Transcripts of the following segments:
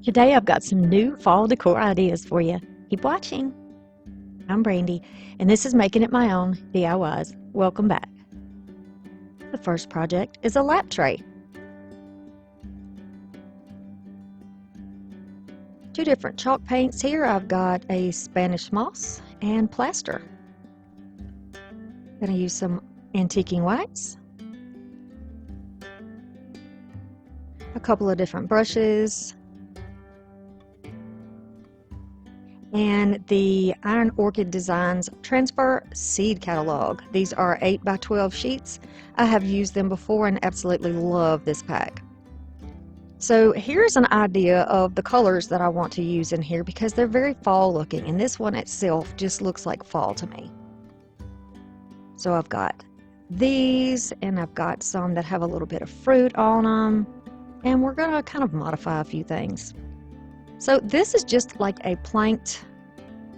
Today I've got some new fall decor ideas for you. Keep watching. I'm Brandy, and this is Making It My Own DIYs. Welcome back. The first project is a lap tray. Two different chalk paints here. I've got a Spanish moss and plaster. Going to use some antiquing whites, a couple of different brushes, and the Iron Orchid Designs Transfer Seed Catalog. These are 8 by 12 sheets. I have used them before and absolutely love this pack. So here's an idea of the colors that I want to use in here because they're very fall looking, and this one itself just looks like fall to me. So I've got these, and I've got some that have a little bit of fruit on them, and we're going to kind of modify a few things. So this is just like a planked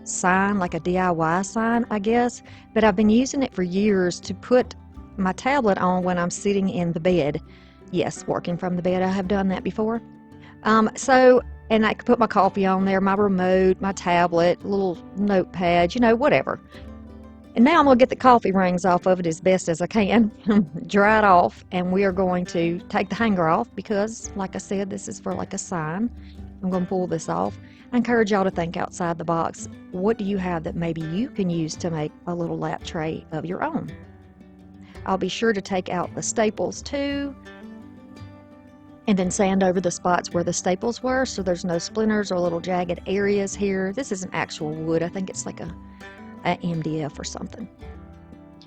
sign, like a DIY sign, I guess, but I've been using it for years to put my tablet on when I'm sitting in the bed. Yes, working from the bed, I have done that before. And I could put my coffee on there, my remote, my tablet, little notepad, whatever. And now I'm going to get the coffee rings off of it as best as I can, dry it off, and we are going to take the hanger off because, like I said, this is for like a sign. I'm going to pull this off. I encourage y'all to think outside the box. What do you have that maybe you can use to make a little lap tray of your own? I'll be sure to take out the staples too, and then sand over the spots where the staples were so there's no splinters or little jagged areas here. This is an actual wood. I think it's like a MDF or something.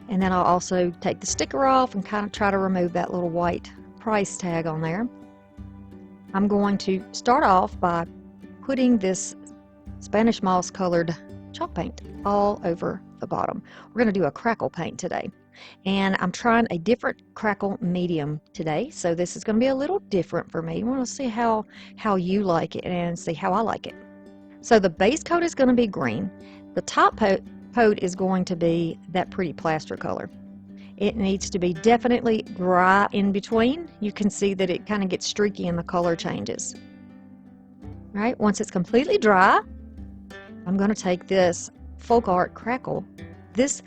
And then I'll also take the sticker off and kind of try to remove that little white price tag on there. I'm going to start off by putting this Spanish moss colored chalk paint all over the bottom. We're going to do a crackle paint today, and I'm trying a different crackle medium today, so this is going to be a little different for me. I want to see how you like it and see how I like it. So the base coat is going to be green. The top coat is going to be that pretty plaster color. It needs to be definitely dry in between. You can see that it kind of gets streaky and the color changes. All right, once it's completely dry, I'm going to take this folk art crackle. This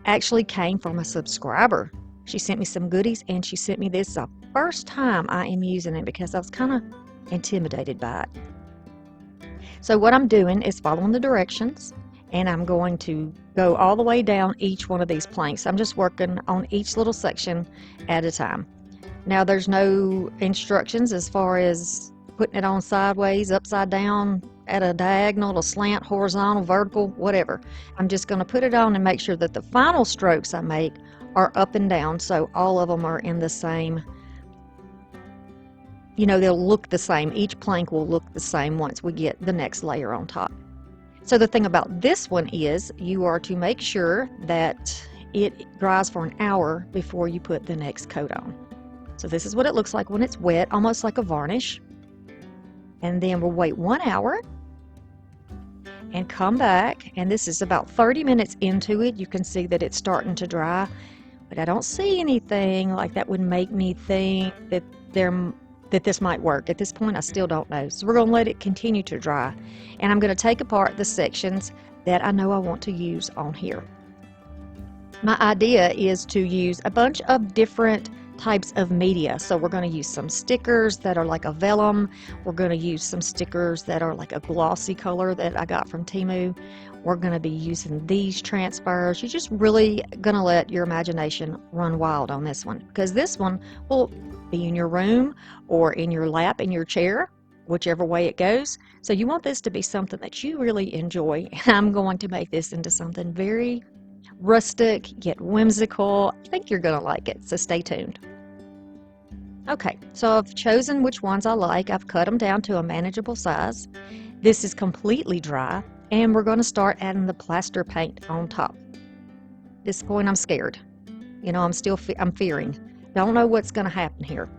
actually came from a subscriber. She sent me some goodies, and she sent me this the first time I am using it because I was kind of intimidated by it. So what I'm doing is following the directions, and I'm going to go all the way down each one of these planks. I'm just working on each little section at a time. Now there's no instructions as far as putting it on sideways, upside down, at a diagonal, a slant, horizontal, vertical, whatever. I'm just going to put it on and make sure that the final strokes I make are up and down, so all of them are in the same, they'll look the same. Each plank will look the same once we get the next layer on top. So the thing about this one is you are to make sure that it dries for an hour before you put the next coat on. So this is what it looks like when it's wet, almost like a varnish. And then we'll wait 1 hour and come back, and this is about 30 minutes into it. You can see that it's starting to dry, but I don't see anything like that would make me think that this might work. At this point, I still don't know. So we're going to let it continue to dry, and I'm going to take apart the sections that I know I want to use on here. My idea is to use a bunch of different types of media. So we're going to use some stickers that are like a vellum. We're going to use some stickers that are like a glossy color that I got from Temu. We're going to be using these transfers. You're just really going to let your imagination run wild on this one, because this one will be in your room or in your lap, in your chair, whichever way it goes. So you want this to be something that you really enjoy. And I'm going to make this into something very rustic yet whimsical. I think you're going to like it, so stay tuned. Okay, so I've chosen which ones I like. I've cut them down to a manageable size. This is completely dry, and we're going to start adding the plaster paint on top. At this point, I'm scared. I'm fearing. Don't know what's going to happen here.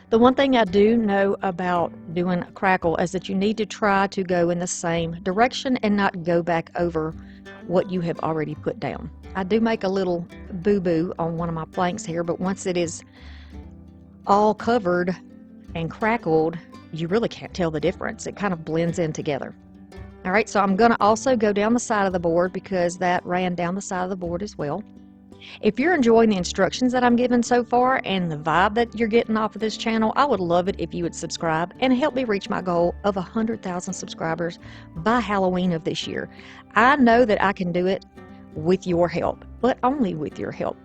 The one thing I do know about doing a crackle is that you need to try to go in the same direction and not go back over what you have already put down. I do make a little boo-boo on one of my planks here, but once it is all covered, and crackled, you really can't tell the difference. It kind of blends in together. All right, so I'm going to also go down the side of the board because that ran down the side of the board as well. If you're enjoying the instructions that I'm giving so far and the vibe that you're getting off of this channel, I would love it if you would subscribe and help me reach my goal of 100,000 subscribers by Halloween of this year. I know that I can do it with your help, but only with your help.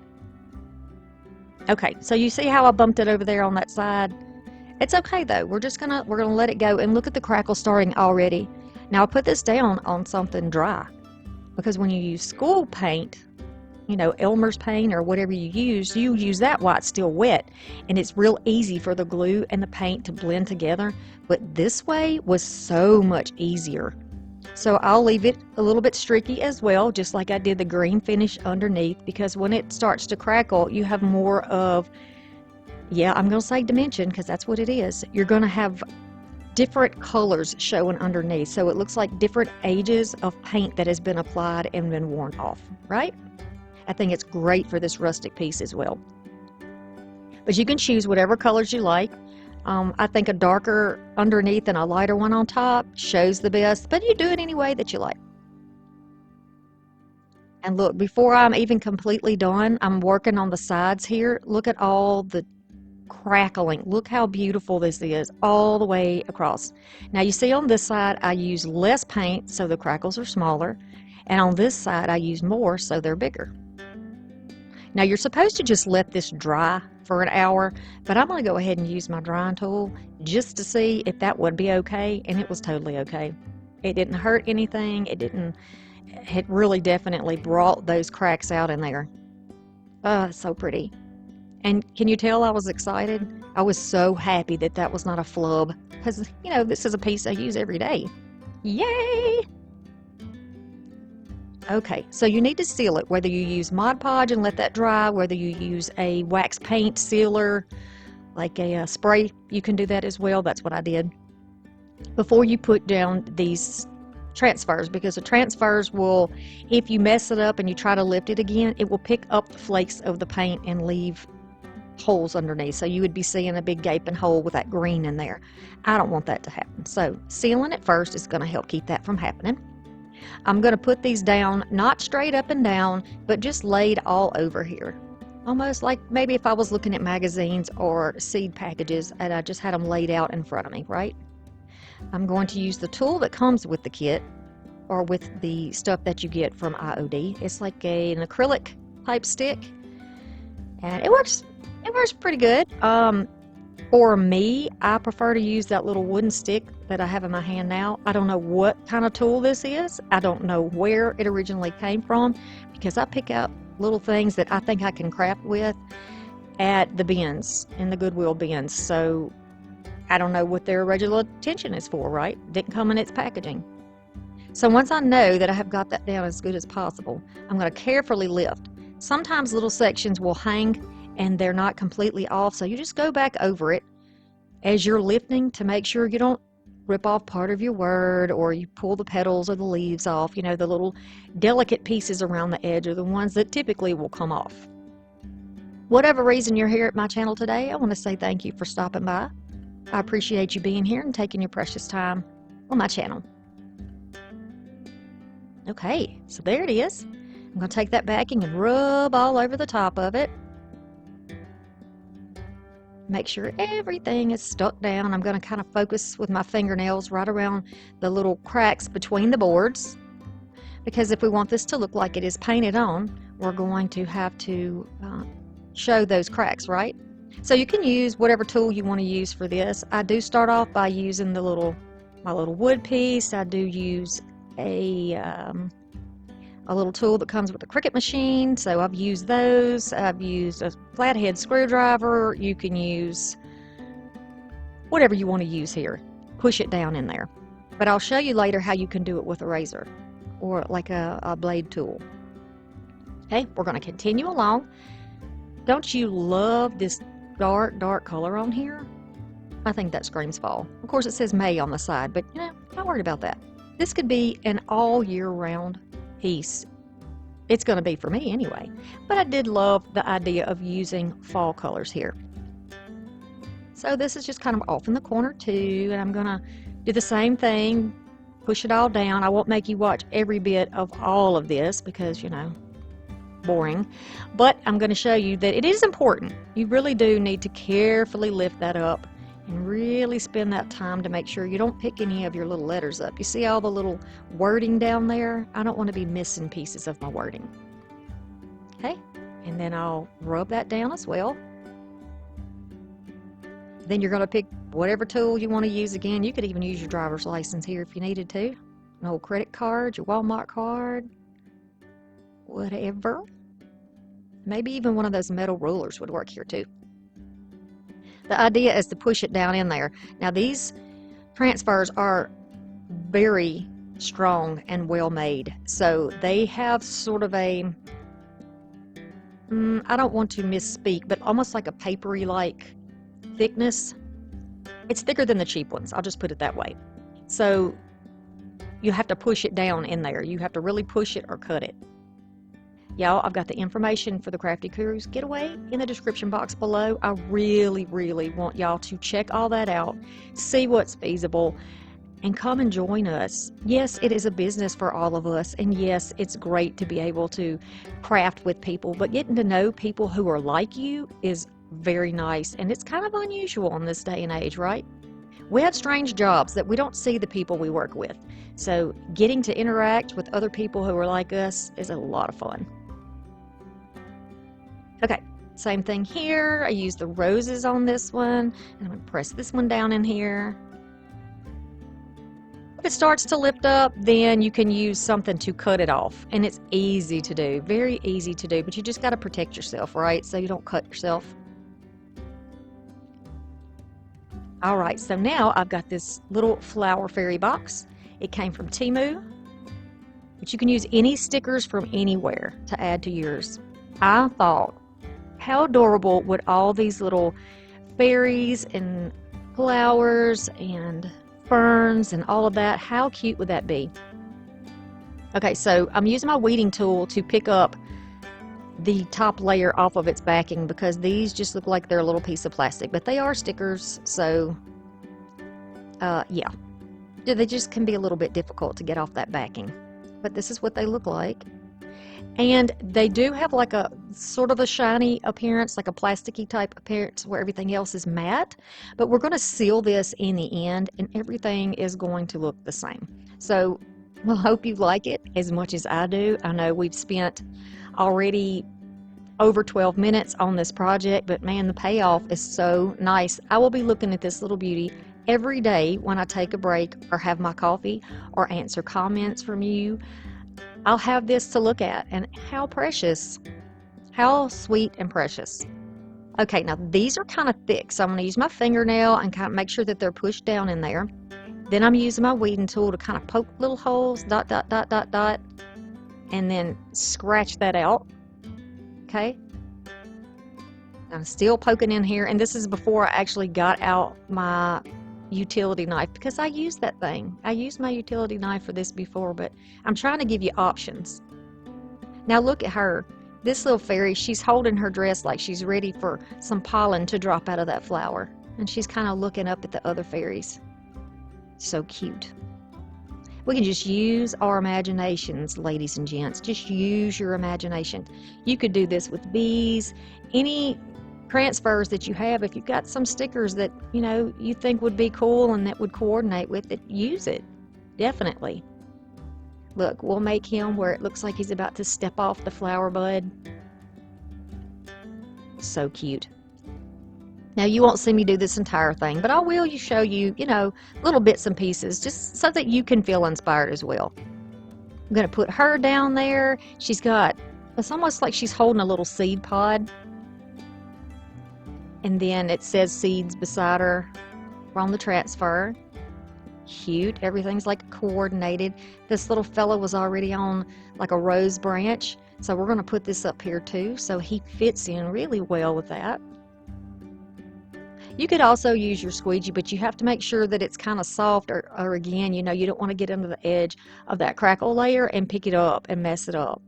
Okay, so you see how I bumped it over there on that side? It's okay though. We're gonna let it go, and look at the crackle starting already. Now I put this down on something dry because when you use school paint, you know, Elmer's paint or whatever you use that while it's still wet, and it's real easy for the glue and the paint to blend together. But this way was so much easier. So I'll leave it a little bit streaky as well, just like I did the green finish underneath, because when it starts to crackle, you have more of, yeah, I'm going to say dimension because that's what it is. You're going to have different colors showing underneath. So it looks like different ages of paint that has been applied and been worn off, right? I think it's great for this rustic piece as well. But you can choose whatever colors you like. I think a darker underneath and a lighter one on top shows the best, but you do it any way that you like. And look, before I'm even completely done, I'm working on the sides here. Look at all the crackling. Look how beautiful this is all the way across. Now you see on this side I use less paint so the crackles are smaller, and on this side I use more so they're bigger. Now you're supposed to just let this dry for an hour, but I'm going to go ahead and use my drying tool just to see if that would be okay, and it was totally okay. It didn't hurt anything. It really definitely brought those cracks out in there. So pretty. And can you tell I was excited? I was so happy that that was not a flub, because, you know, this is a piece I use every day. Yay! Okay, so you need to seal it, whether you use Mod Podge and let that dry, whether you use a wax paint sealer, like a spray, you can do that as well. That's what I did. Before you put down these transfers, because the transfers will, if you mess it up and you try to lift it again, it will pick up the flakes of the paint and leave holes underneath. So you would be seeing a big gaping hole with that green in there. I don't want that to happen. So sealing it first is going to help keep that from happening. I'm going to put these down, not straight up and down, but just laid all over here. Almost like maybe if I was looking at magazines or seed packages and I just had them laid out in front of me, right? I'm going to use the tool that comes with the kit or with the stuff that you get from IOD. It's like an acrylic type stick, and it works pretty good. For me, I prefer to use that little wooden stick that I have in my hand now. I don't know what kind of tool this is. I don't know where it originally came from, because I pick out little things that I think I can craft with at the bins, in the Goodwill bins. So I don't know what their original intention is for, right? Didn't come in its packaging. So once I know that I have got that down as good as possible, I'm going to carefully lift. Sometimes little sections will hang and they're not completely off, so you just go back over it as you're lifting to make sure you don't rip off part of your word, or you pull the petals or the leaves off. You know, the little delicate pieces around the edge are the ones that typically will come off. Whatever reason you're here at my channel today, I want to say thank you for stopping by. I appreciate you being here and taking your precious time on my channel. Okay, so there it is. I'm going to take that backing and rub all over the top of it. Make sure everything is stuck down. I'm going to kind of focus with my fingernails right around the little cracks between the boards, because if we want this to look like it is painted on, we're going to have to show those cracks, right? So you can use whatever tool you want to use for this. I do start off by using my little wood piece. I do use a little tool that comes with a Cricut machine, so I've used those. I've used a flathead screwdriver. You can use whatever you want to use here. Push it down in there. But I'll show you later how you can do it with a razor or like a blade tool. Okay, we're going to continue along. Don't you love this dark color on here? I think that screams fall. Of course, it says May on the side, but you know, not worried about that. This could be an all year round piece. It's going to be for me anyway, but I did love the idea of using fall colors here. So this is just kind of off in the corner too, and I'm gonna do the same thing, push it all down. I won't make you watch every bit of all of this because, you know, boring, but I'm going to show you that it is important. You really do need to carefully lift that up and really spend that time to make sure you don't pick any of your little letters up. You see all the little wording down there? I don't want to be missing pieces of my wording. Okay, and then I'll rub that down as well. Then you're going to pick whatever tool you want to use. Again, you could even use your driver's license here if you needed to. An old credit card, your Walmart card, whatever. Maybe even one of those metal rulers would work here too. The idea is to push it down in there. Now these transfers are very strong and well made. So they have sort of a, I don't want to misspeak, but almost like a papery like thickness. It's thicker than the cheap ones, I'll just put it that way. So you have to push it down in there. You have to really push it or cut it. Y'all, I've got the information for the Crafty Cruise Getaway in the description box below. I really, really want y'all to check all that out, see what's feasible, and come and join us. Yes, it is a business for all of us, and yes, it's great to be able to craft with people, but getting to know people who are like you is very nice, and it's kind of unusual in this day and age, right? We have strange jobs that we don't see the people we work with, so getting to interact with other people who are like us is a lot of fun. Okay, same thing here. I use the roses on this one, and I'm going to press this one down in here. If it starts to lift up, then you can use something to cut it off, and it's easy to do, very easy to do, but you just got to protect yourself, right, so you don't cut yourself. All right, so now I've got this little flower fairy box. It came from Temu, but you can use any stickers from anywhere to add to yours. I thought, how adorable would all these little fairies and flowers and ferns and all of that, how cute would that be? Okay, so I'm using my weeding tool to pick up the top layer off of its backing because these just look like they're a little piece of plastic, but they are stickers, so yeah, they just can be a little bit difficult to get off that backing, but this is what they look like. And they do have like a sort of a shiny appearance, like a plasticky type appearance where everything else is matte, but we're going to seal this in the end and everything is going to look the same. So we'll hope you like it as much as I do. I know we've spent already over 12 minutes on this project, but man, the payoff is so nice. I will be looking at this little beauty every day when I take a break or have my coffee or answer comments from you. I'll have this to look at, and how precious, how sweet and precious. Okay, now these are kind of thick, so I'm going to use my fingernail and kind of make sure that they're pushed down in there. Then I'm using my weeding tool to kind of poke little holes, dot, dot, dot, dot, dot, and then scratch that out. Okay, I'm still poking in here, and this is before I actually got out my utility knife because I used that thing. I used my utility knife for this before, but I'm trying to give you options. Now look at her. This little fairy, she's holding her dress like she's ready for some pollen to drop out of that flower, and she's kind of looking up at the other fairies. So cute. We can just use our imaginations, ladies and gents. Just use your imagination. You could do this with bees, any transfers that you have. If you've got some stickers that you know you think would be cool and that would coordinate with it, use it. Definitely. Look, we'll make him where it looks like he's about to step off the flower bud. So cute. Now you won't see me do this entire thing, but I will show you, you know, little bits and pieces just so that you can feel inspired as well. I'm going to put her down there. She's got, it's almost like she's holding a little seed pod. And then it says seeds beside her on the transfer. Cute. Everything's like coordinated. This little fella was already on like a rose branch, so we're going to put this up here too, so he fits in really well with that. You could also use your squeegee, but you have to make sure that it's kind of soft, or again, you know, you don't want to get under the edge of that crackle layer and pick it up and mess it up.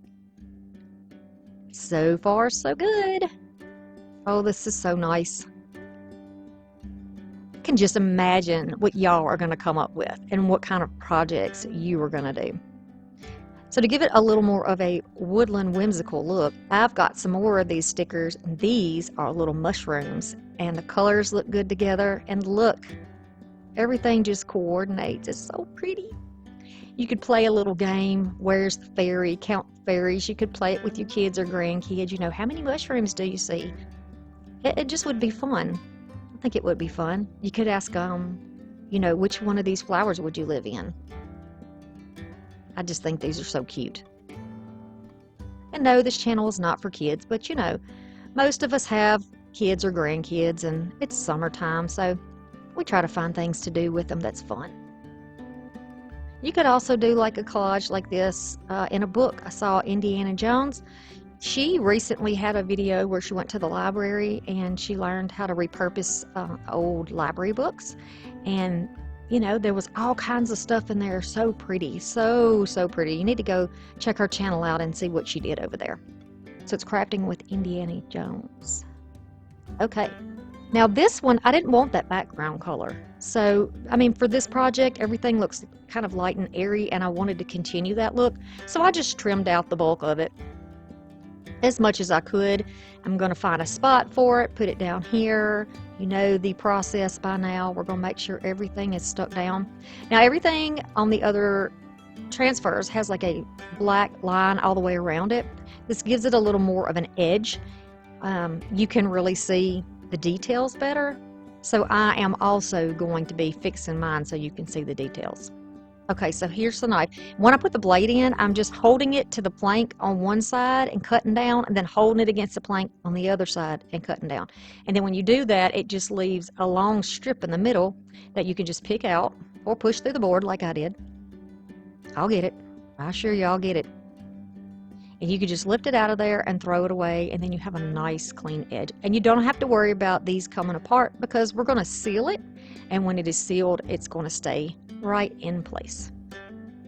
So far, so good. Oh, this is so nice. can just imagine what y'all are going to come up with and what kind of projects you are going to do. So to give it a little more of a woodland whimsical look, I've got some more of these stickers. These are little mushrooms and the colors look good together, and look, everything just coordinates. It's so pretty. You could play a little game, where's the fairy, count fairies. You could play it with your kids or grandkids. You know, how many mushrooms do you see? It just would be fun. I think it would be fun. You could ask, you know, which one of these flowers would you live in? I just think these are so cute. And no, this channel is not for kids, but you know, most of us have kids or grandkids, and it's summertime, so we try to find things to do with them that's fun. You could also do like a collage like this in a book. I saw Indiana Jones. She recently had a video where she went to the library and she learned how to repurpose old library books. And you know, there was all kinds of stuff in there. So pretty, so pretty. You need to go check her channel out and see what she did over there. So it's Crafting with Indiana Jones. Okay, now this one, I didn't want that background color. So, I mean, for this project, everything looks kind of light and airy, and I wanted to continue that look. So I just trimmed out the bulk of it as much as I could. I'm going to find a spot for it, put it down here. You know the process by now. We're going to make sure everything is stuck down. Now everything on the other transfers has like a black line all the way around it. This gives it a little more of an edge. You can really see the details better. So I am also going to be fixing mine so you can see the details. Okay, so here's the knife. When I put the blade in, I'm just holding it to the plank on one side and cutting down, and then holding it against the plank on the other side and cutting down. And then when you do that, it just leaves a long strip in the middle that you can just pick out or push through the board like I did. I'll get it. I assure you I'll get it. And you can just lift it out of there and throw it away, and then you have a nice clean edge. And you don't have to worry about these coming apart because we're going to seal it, and when it is sealed, it's going to stay right in place.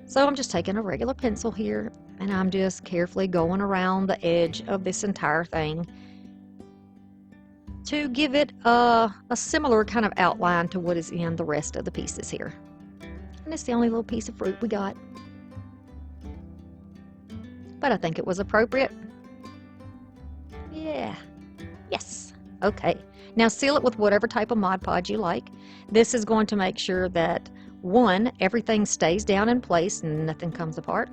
So I'm just taking a regular pencil here, and I'm just carefully going around the edge of this entire thing to give it a similar kind of outline to what is in the rest of the pieces here. And it's the only little piece of fruit we got, but I think it was appropriate. Yeah. Yes. Okay. Now seal it with whatever type of Mod Podge you like. This is going to make sure that, one, everything stays down in place and nothing comes apart.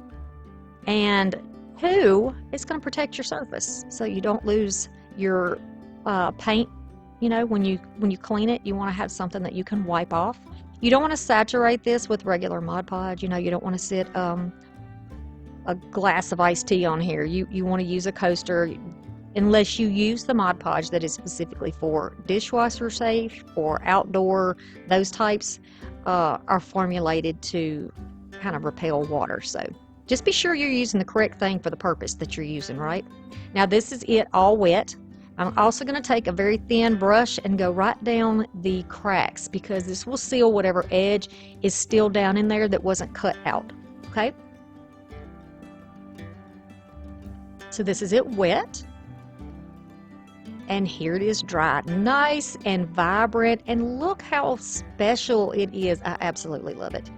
And two, it's going to protect your surface so you don't lose your paint. You know, when you clean it, you want to have something that you can wipe off. You don't want to saturate this with regular Mod Podge. You know, you don't want to sit a glass of iced tea on here. You want to use a coaster, unless you use the Mod Podge that is specifically for dishwasher safe or outdoor. Those types are formulated to kind of repel water. So just be sure you're using the correct thing for the purpose that you're using, right? Now this is it all wet. I'm also going to take a very thin brush and go right down the cracks, because this will seal whatever edge is still down in there that wasn't cut out. Okay? So this is it wet. And here it is dry. Nice and vibrant. And look how special it is. I absolutely love it.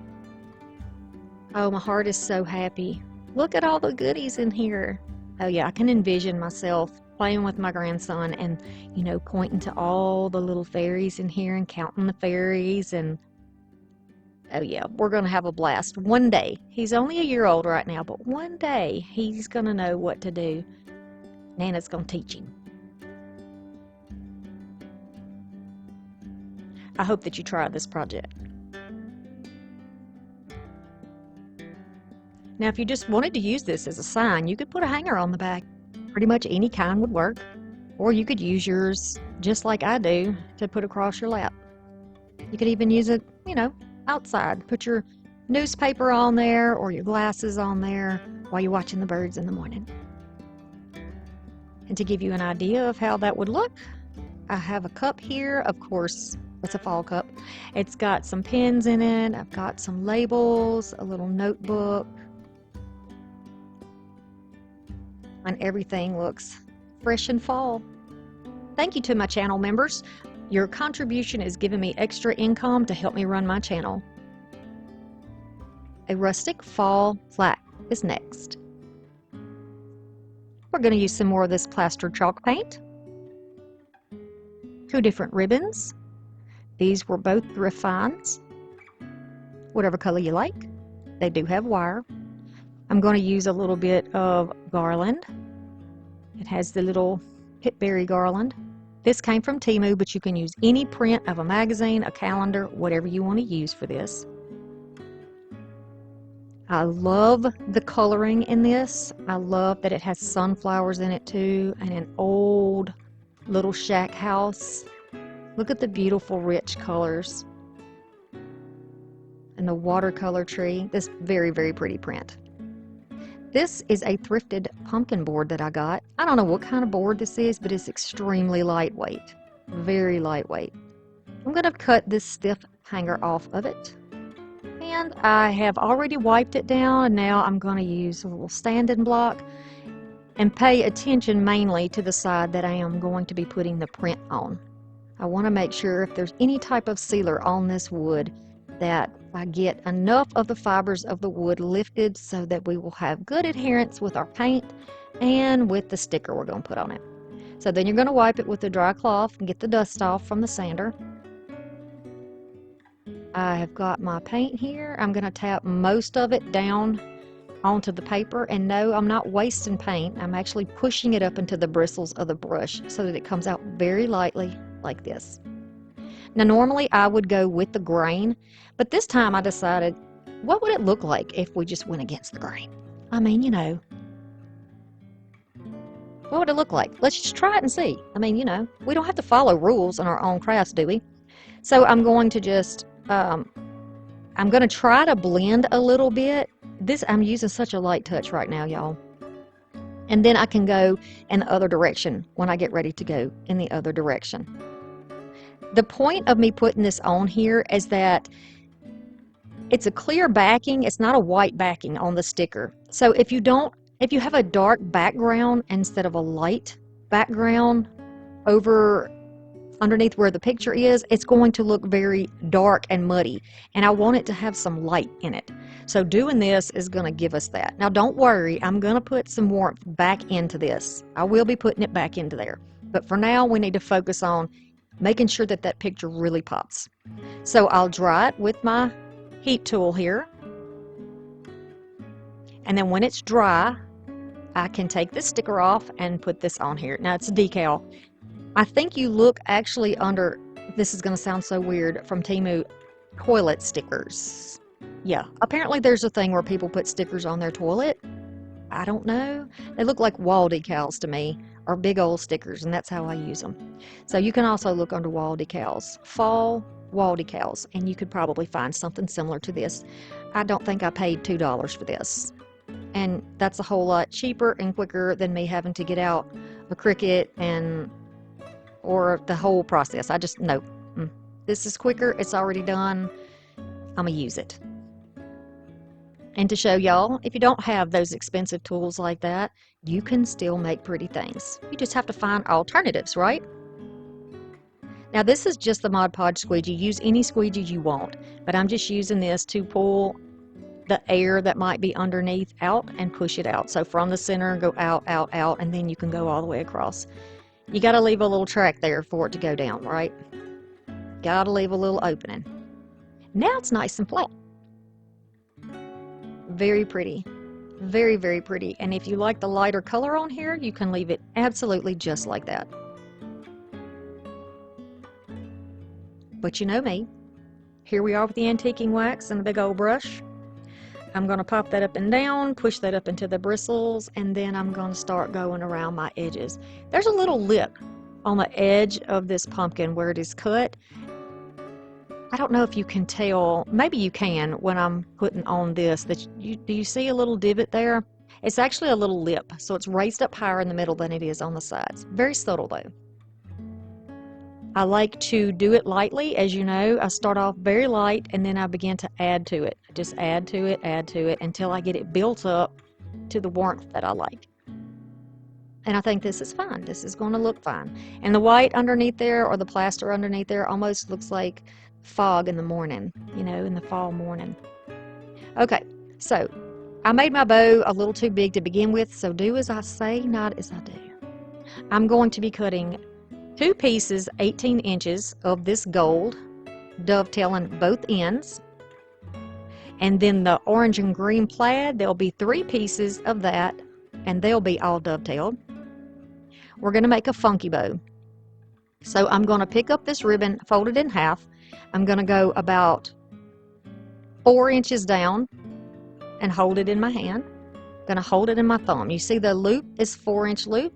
Oh, my heart is so happy. Look at all the goodies in here. Oh yeah, I can envision myself playing with my grandson and, you know, pointing to all the little fairies in here and counting the fairies. And oh yeah, we're going to have a blast. One day, he's only a year old right now, but one day he's going to know what to do. Nana's going to teach him. I hope that you try this project. Now, if you just wanted to use this as a sign, you could put a hanger on the back. Pretty much any kind would work. Or you could use yours, just like I do, to put across your lap. You could even use it, you know, outside. Put your newspaper on there or your glasses on there while you're watching the birds in the morning. And to give you an idea of how that would look, I have a cup here. Of course, it's a fall cup. It's got some pens in it. I've got some labels, a little notebook. And everything looks fresh and fall. Thank you to my channel members. Your contribution is giving me extra income to help me run my channel. A rustic fall flat is next. We're going to use some more of this plaster chalk paint. 2 different ribbons. These were both thrift finds. Whatever color you like. They do have wire. I'm going to use a little bit of garland. It has the little pitberry garland. This came from Temu, but you can use any print of a magazine, a calendar, whatever you want to use for this. I love the coloring in this. I love that it has sunflowers in it too, and an old little shack house. Look at the beautiful rich colors. And the watercolor tree. This very, very pretty print. This is a thrifted pumpkin board that I got. I don't know what kind of board this is, but it's extremely lightweight. Very lightweight. I'm going to cut this stiff hanger off of it. And I have already wiped it down, and now I'm going to use a little standing block and pay attention mainly to the side that I am going to be putting the print on. I want to make sure if there's any type of sealer on this wood that I get enough of the fibers of the wood lifted so that we will have good adherence with our paint and with the sticker we're going to put on it. So then you're going to wipe it with a dry cloth and get the dust off from the sander. I have got my paint here. I'm going to tap most of it down onto the paper, and no, I'm not wasting paint. I'm actually pushing it up into the bristles of the brush so that it comes out very lightly like this. Now normally I would go with the grain, but this time I decided, what would it look like if we just went against the grain? I mean, you know, what would it look like? Let's just try it and see. I mean, you know, we don't have to follow rules in our own crafts, do we? So I'm going to just, I'm going to try to blend a little bit. I'm using such a light touch right now, y'all. And then I can go in the other direction when I get ready to go in the other direction. The point of me putting this on here is that it's a clear backing. It's not a white backing on the sticker. So if you have a dark background instead of a light background over underneath where the picture is, it's going to look very dark and muddy, and I want it to have some light in it. So doing this is going to give us that. Now don't worry, I'm going to put some warmth back into this. I will be putting it back into there, but for now we need to focus on making sure that that picture really pops. So I'll dry it with my heat tool here, and then when it's dry I can take this sticker off and put this on here. Now it's a decal. I think you look actually under, this is going to sound so weird, from Temu, toilet stickers. Yeah, apparently there's a thing where people put stickers on their toilet. I don't know. They look like wall decals to me, or big old stickers, and that's how I use them. So you can also look under wall decals, fall wall decals, and you could probably find something similar to this. I don't think I paid $2 for this. And that's a whole lot cheaper and quicker than me having to get out a Cricut or the whole process. I just, no. This is quicker. It's already done. I'm going to use it. And to show y'all, if you don't have those expensive tools like that, you can still make pretty things. You just have to find alternatives, right? Now this is just the Mod Podge squeegee. Use any squeegee you want, but I'm just using this to pull the air that might be underneath out and push it out. So from the center, go out, out, out, and then you can go all the way across. You got to leave a little track there for it to go down, right? Got to leave a little opening. Now it's nice and flat. Very pretty. Very, very pretty. And if you like the lighter color on here, you can leave it absolutely just like that. But you know me. Here we are with the antiquing wax and the big old brush. I'm going to pop that up and down, push that up into the bristles, and then I'm going to start going around my edges. There's a little lip on the edge of this pumpkin where it is cut. I don't know if you can tell, maybe you can when I'm putting on this, do you see a little divot there? It's actually a little lip, so it's raised up higher in the middle than it is on the sides. Very subtle though. I like to do it lightly. As you know, I start off very light and then I begin to add to it. Just add to it until I get it built up to the warmth that I like. And I think this is fine. This is going to look fine. And the white underneath there, or the plaster underneath there, almost looks like fog in the morning, you know, in the fall morning. Okay, so I made my bow a little too big to begin with, so do as I say, not as I do. I'm going to be cutting 2 pieces 18 inches of this gold, dovetailing both ends. And then the orange and green plaid, there'll be 3 pieces of that, and they'll be all dovetailed. We're going to make a funky bow. So I'm going to pick up this ribbon, fold it in half. I'm going to go about 4 inches down and hold it in my hand. I'm going to hold it in my thumb. You see the loop is 4-inch loop.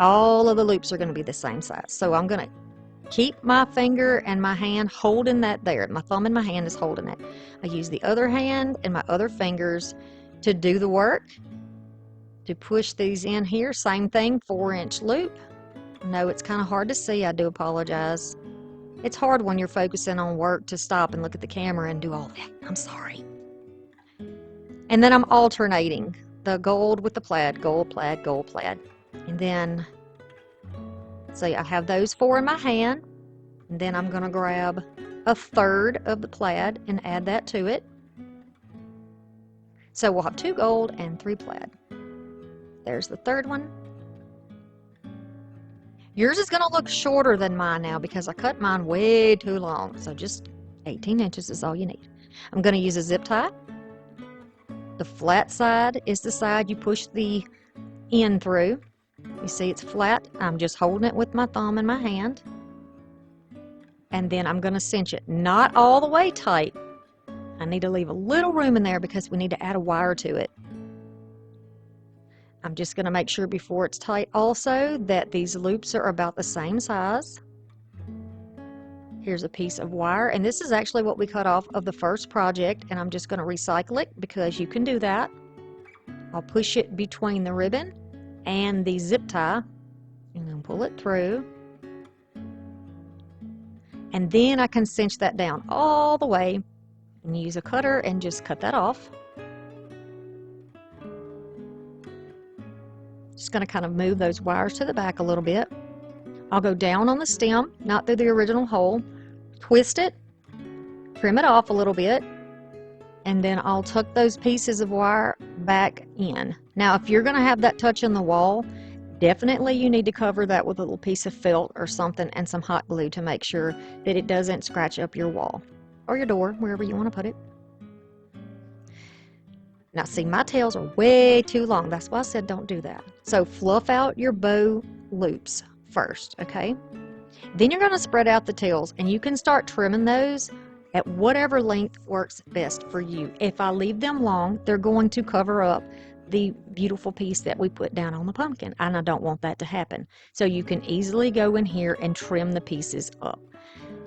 All of the loops are going to be the same size. So I'm going to keep my finger and my hand holding that there. My thumb and my hand is holding it. I use the other hand and my other fingers to do the work, to push these in here. Same thing, 4-inch loop. I know it's kind of hard to see. I do apologize. It's hard when you're focusing on work to stop and look at the camera and do all that. I'm sorry. And then I'm alternating the gold with the plaid, gold, plaid, gold, plaid. And then, see, I have those 4 in my hand. And then I'm going to grab 1/3 of the plaid and add that to it. So we'll have 2 gold and 3 plaid. There's the 3rd one. Yours is going to look shorter than mine now because I cut mine way too long. So just 18 inches is all you need. I'm going to use a zip tie. The flat side is the side you push the end through. You see it's flat. I'm just holding it with my thumb and my hand. And then I'm going to cinch it. Not all the way tight. I need to leave a little room in there because we need to add a wire to it. I'm just going to make sure before it's tight also that these loops are about the same size. Here's a piece of wire, and this is actually what we cut off of the first project, and I'm just going to recycle it because you can do that. I'll push it between the ribbon and the zip tie and then pull it through. And then I can cinch that down all the way and use a cutter and just cut that off. Just going to kind of move those wires to the back a little bit. I'll go down on the stem, not through the original hole, twist it, trim it off a little bit, and then I'll tuck those pieces of wire back in. Now, if you're going to have that touch in the wall, definitely you need to cover that with a little piece of felt or something and some hot glue to make sure that it doesn't scratch up your wall or your door, wherever you want to put it. Now see, my tails are way too long. That's why I said don't do that. So fluff out your bow loops first, okay? Then you're going to spread out the tails, and you can start trimming those at whatever length works best for you. If I leave them long, they're going to cover up the beautiful piece that we put down on the pumpkin, and I don't want that to happen. So you can easily go in here and trim the pieces up.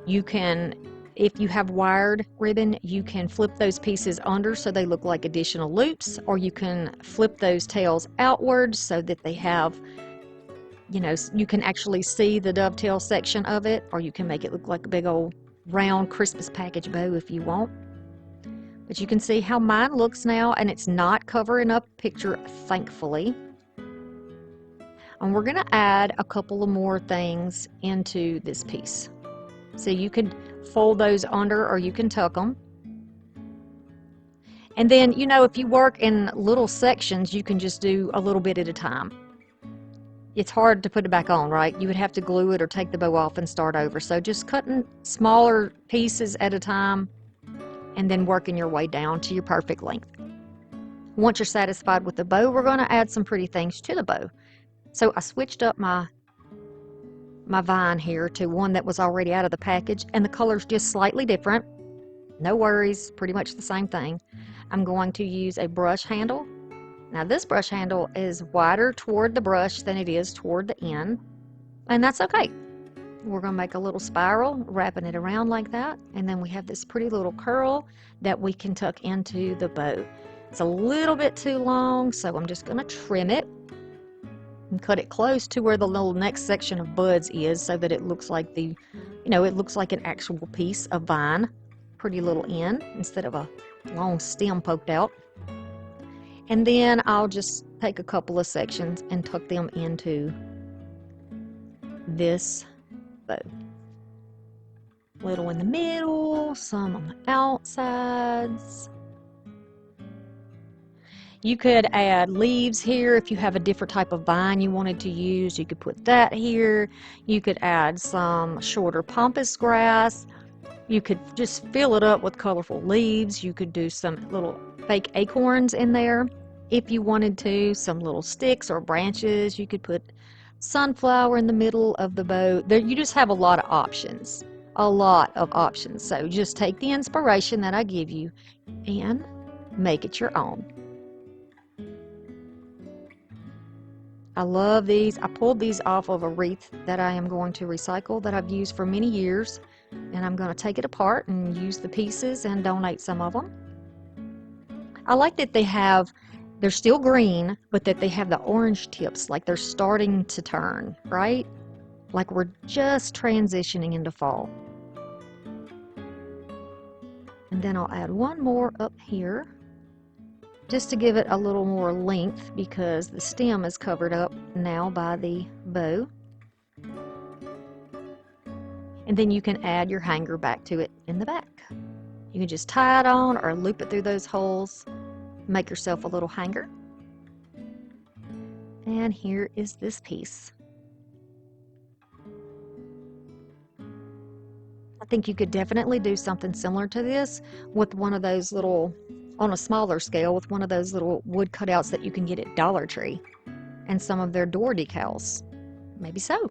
You can, if you have wired ribbon, you can flip those pieces under so they look like additional loops, or you can flip those tails outwards so that they have, you know, you can actually see the dovetail section of it, or you can make it look like a big old round Christmas package bow if you want. But you can see how mine looks now, and it's not covering up the picture, thankfully. And we're going to add a couple of more things into this piece. So you can fold those under, or you can tuck them. And then, you know, if you work in little sections, you can just do a little bit at a time. It's hard to put it back on, right? You would have to glue it or take the bow off and start over. So just cutting smaller pieces at a time and then working your way down to your perfect length. Once you're satisfied with the bow, we're going to add some pretty things to the bow. So I switched up my vine here to one that was already out of the package, and the color's just slightly different. No worries, pretty much the same thing. I'm going to use a brush handle. Now this brush handle is wider toward the brush than it is toward the end, and that's okay. We're going to make a little spiral, wrapping it around like that, and then we have this pretty little curl that we can tuck into the bow. It's a little bit too long, so I'm just going to trim it and cut it close to where the little next section of buds is, so that it looks like the, you know, it looks like an actual piece of vine. Pretty little end instead of a long stem poked out. And then I'll just take a couple of sections and tuck them into this bow. Little in the middle, some on the outsides. You could add leaves here if you have a different type of vine you wanted to use. You could put that here. You could add some shorter pampas grass. You could just fill it up with colorful leaves. You could do some little fake acorns in there if you wanted to. Some little sticks or branches. You could put sunflower in the middle of the bow. There, you just have a lot of options. A lot of options. So just take the inspiration that I give you and make it your own. I love these. I pulled these off of a wreath that I am going to recycle that I've used for many years, and I'm going to take it apart and use the pieces and donate some of them. I like that they're still green, but that they have the orange tips, like they're starting to turn, right? Like we're just transitioning into fall. And then I'll add one more up here, just to give it a little more length because the stem is covered up now by the bow. And then you can add your hanger back to it in the back. You can just tie it on or loop it through those holes, make yourself a little hanger. And here is this piece. I think you could definitely do something similar to this with one of those little, on a smaller scale, with one of those little wood cutouts that you can get at Dollar Tree and some of their door decals. Maybe so.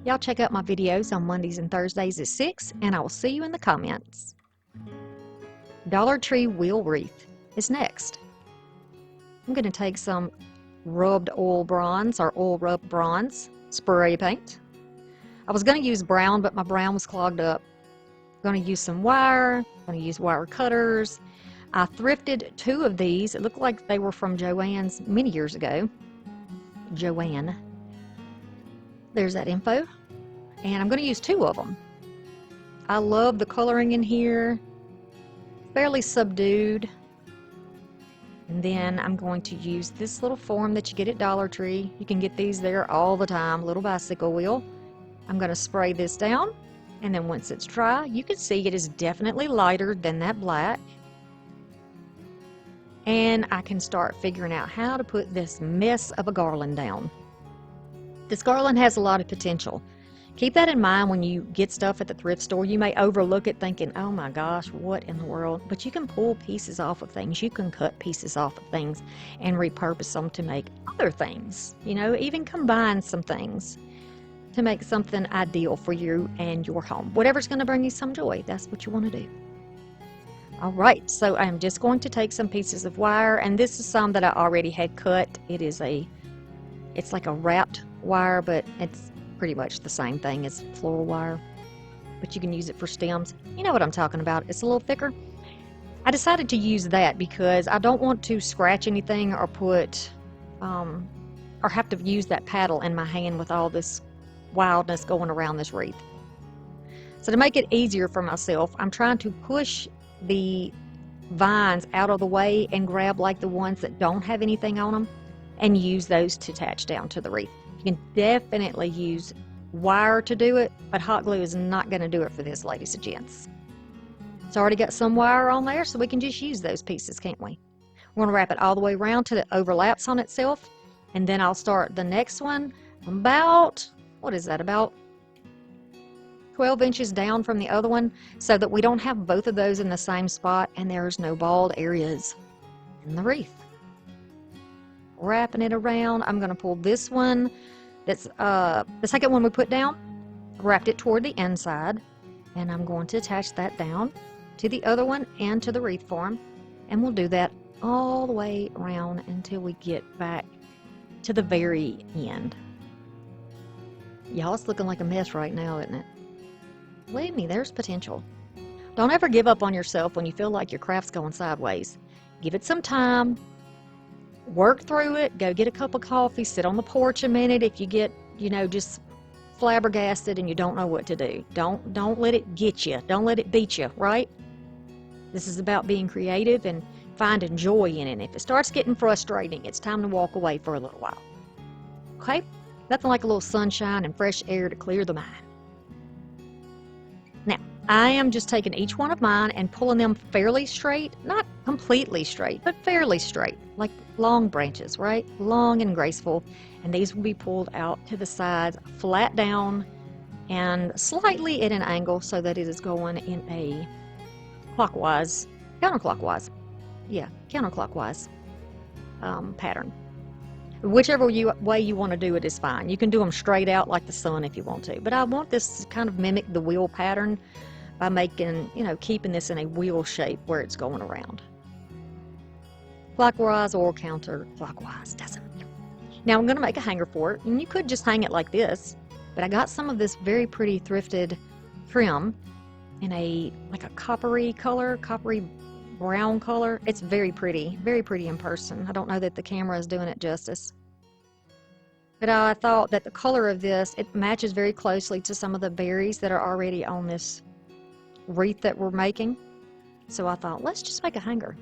Y'all check out my videos on Mondays and Thursdays at 6, and I will see you in the comments. Dollar Tree wheel wreath is next. I'm going to take some rubbed oil bronze or oil rubbed bronze spray paint. I was going to use brown, but my brown was clogged up. I'm going to use some wire. I'm going to use wire cutters. I thrifted 2 of these. It looked like they were from Joann's many years ago. Joann. There's that info. And I'm going to use 2 of them. I love the coloring in here. Fairly subdued. And then I'm going to use this little form that you get at Dollar Tree. You can get these there all the time, little bicycle wheel. I'm going to spray this down, and then once it's dry, you can see it is definitely lighter than that black. And I can start figuring out how to put this mess of a garland down. This garland has a lot of potential. Keep that in mind when you get stuff at the thrift store. You may overlook it thinking, oh my gosh, what in the world? But you can pull pieces off of things. You can cut pieces off of things and repurpose them to make other things. You know, even combine some things to make something ideal for you and your home. Whatever's going to bring you some joy, that's what you want to do. All right, so I'm just going to take some pieces of wire, and this is some that I already had cut. It's like a wrapped wire, but it's pretty much the same thing as floral wire, but you can use it for stems. You know what I'm talking about. It's a little thicker. I decided to use that because I don't want to scratch anything or put or have to use that paddle in my hand with all this wildness going around this wreath. So to make it easier for myself, I'm trying to push the vines out of the way and grab like the ones that don't have anything on them and use those to attach down to the wreath. You can definitely use wire to do it, but hot glue is not going to do it for this, ladies and gents. It's already got some wire on there, so we can just use those pieces, can't we? We're going to wrap it all the way around till it overlaps on itself, and then I'll start the next one about, what is that, about 12 inches down from the other one, so that we don't have both of those in the same spot and there's no bald areas in the wreath. Wrapping it around, I'm going to pull this one, that's the second one we put down, wrapped it toward the inside, and I'm going to attach that down to the other one and to the wreath form, and we'll do that all the way around until we get back to the very end. Y'all, it's looking like a mess right now, isn't it? Believe me, there's potential. Don't ever give up on yourself when you feel like your craft's going sideways. Give it some time. Work through it. Go get a cup of coffee. Sit on the porch a minute if you get, just flabbergasted and you don't know what to do. Don't let it get you. Don't let it beat you, right? This is about being creative and finding joy in it. If it starts getting frustrating, it's time to walk away for a little while. Okay? Nothing like a little sunshine and fresh air to clear the mind. Now, I am just taking each one of mine and pulling them fairly straight, not completely straight, but fairly straight, like long branches, right? Long and graceful. And these will be pulled out to the sides, flat down, and slightly at an angle so that it is going in a counterclockwise pattern. Whichever way you want to do it is fine. You can do them straight out like the sun if you want to, but I want this to kind of mimic the wheel pattern by making, keeping this in a wheel shape where it's going around. Clockwise or counterclockwise, doesn't matter. Now I'm going to make a hanger for it, and you could just hang it like this, but I got some of this very pretty thrifted trim in like a coppery brown color. It's very pretty in person. I don't know that the camera is doing it justice. But I thought that the color of this, it matches very closely to some of the berries that are already on this wreath that we're making. So I thought, let's just make a hanger.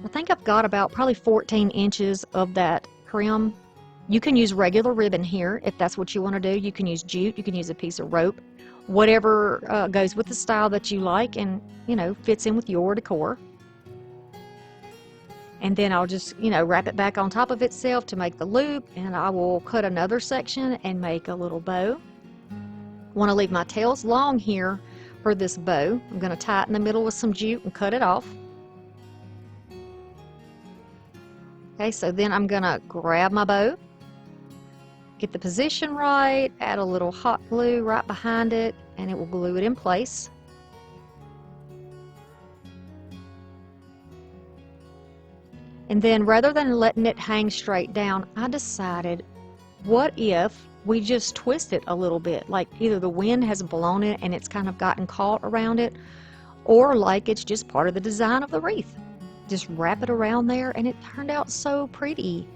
I think I've got about probably 14 inches of that trim. You can use regular ribbon here if that's what you want to do. You can use jute, you can use a piece of rope, whatever goes with the style that you like and, fits in with your decor. And then I'll just, wrap it back on top of itself to make the loop, and I will cut another section and make a little bow. Want to leave my tails long here for this bow. I'm going to tie it in the middle with some jute and cut it off. Okay, so then I'm going to grab my bow, get the position right, add a little hot glue right behind it, and it will glue it in place. And then rather than letting it hang straight down, I decided, what if we just twist it a little bit? Like either the wind has blown it and it's kind of gotten caught around it, or like it's just part of the design of the wreath. Just wrap it around there, and it turned out so pretty.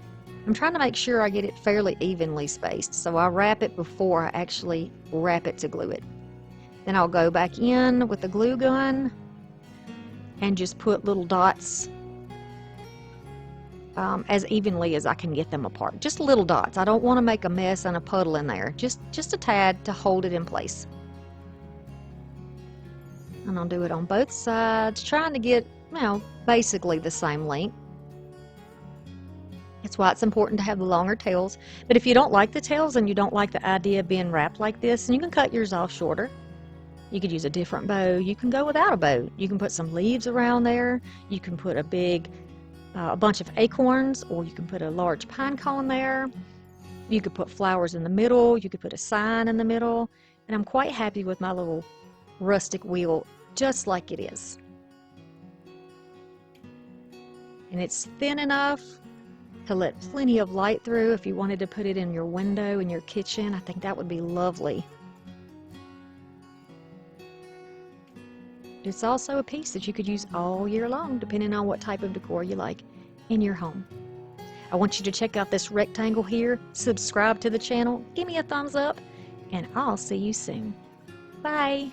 I'm trying to make sure I get it fairly evenly spaced, so I wrap it before I actually wrap it to glue it. Then I'll go back in with the glue gun and just put little dots as evenly as I can get them apart. Just little dots. I don't want to make a mess and a puddle in there. Just a tad to hold it in place. And I'll do it on both sides, trying to get, basically the same length. That's why it's important to have the longer tails. But if you don't like the tails and you don't like the idea of being wrapped like this, then you can cut yours off shorter. You could use a different bow. You can go without a bow. You can put some leaves around there. You can put a bunch of acorns, or you can put a large pine cone there. You could put flowers in the middle. You could put a sign in the middle. And I'm quite happy with my little rustic wheel just like it is. And it's thin enough to let plenty of light through. If you wanted to put it in your window in your kitchen, I think that would be lovely. It's also a piece that you could use all year long, depending on what type of decor you like in your home. I want you to check out this rectangle here, subscribe to the channel, give me a thumbs up, and I'll see you soon. Bye!